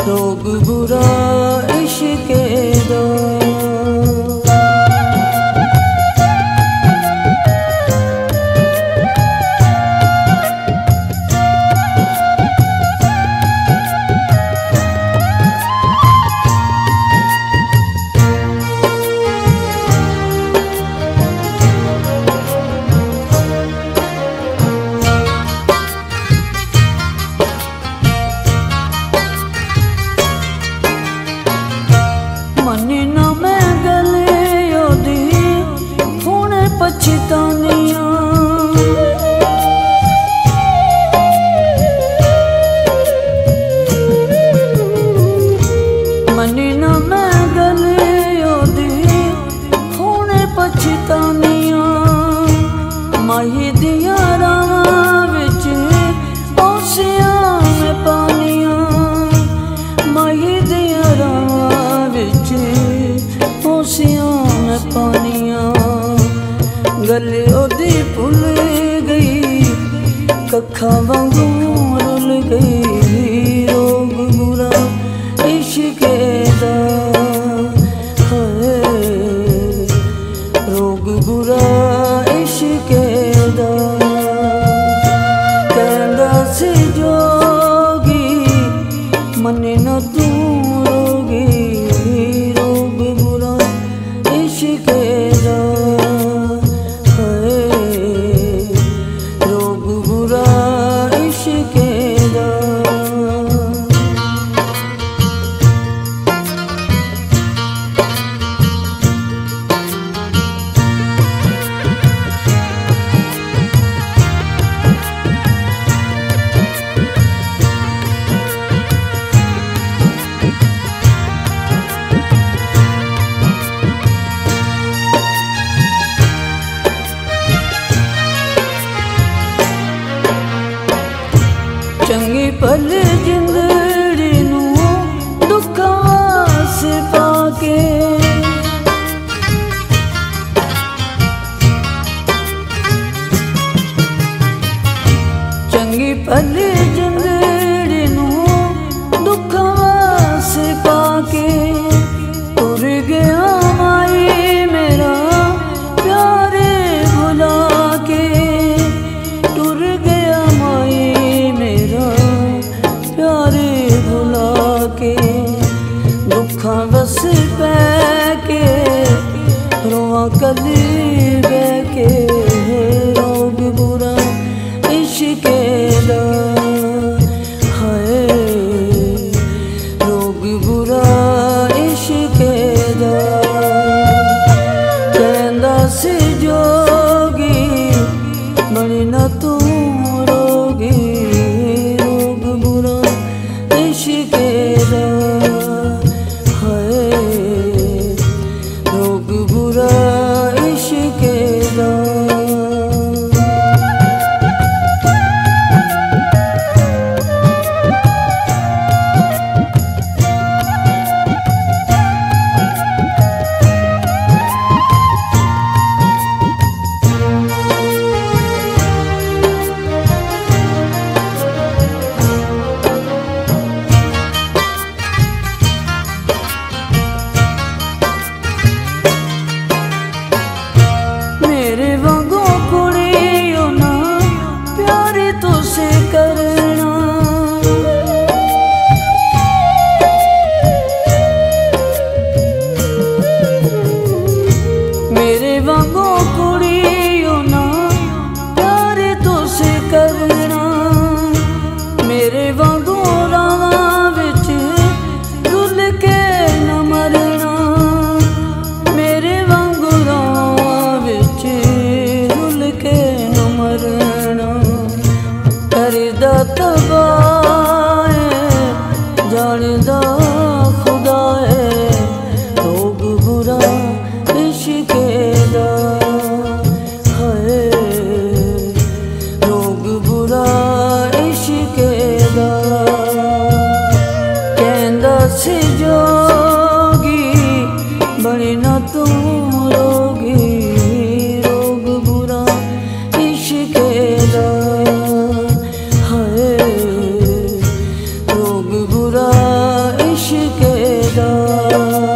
रोग बुरा इश्क़े दा। मनी ना मैं गले ओदी हुणे पछतानियां, मनी ना मैं गले ओदी हुणे पछतानियां। माही दियां रावां विच ओसियां में पानियां, माही दियां रावां विच ओसियां में पानियां। गले ओदी भुल गई कखा वांगू रुल गई, रोग बुरा इश्क़े दा है, रोग बुरा इश्क़े दा। कहंदा सी जोगी मने ना तू रोगी, रोग बुरा इश्क़े दा है, रोग बुरा इश्क़े दा। चंगी भल जिंदड़ी नू दुखां वास पाके, चंगी भल जिंदड़ी नू दुखां वास पाके। तुर गया माई मेरा प्यारे भुला के, तुर गया माई मेरा प्यारे भुला के। दुखां बस पै के रोआं कली बह के, रोग बुरा इश्क़े दा है, रोग बुरा इश्क़े दा। कहंदा सी जोगी बनी ना तू रोगी, रोग बुरा इश्क़े दा है, रोग बुरा इश्क़े दा। मेरे वांगू कुड़ियो ना प्यार तुसे करना, मेरे वांगू कुड़ियो ना प्यार तुसे करना। मेरे वांगू रावां विच रुल के न मरना, मेरे वांगू रावां विच रुल के न मरना। करदा तबाह जानदा खुदा है, रोग बुरा इश्क़े दा है, रोग बुरा इश्क़े दा। कहंदा सी जोगी बनी ना तू रोगी, रोग बुरा इश्क़े दा है, रोग बुरा इश्क दा।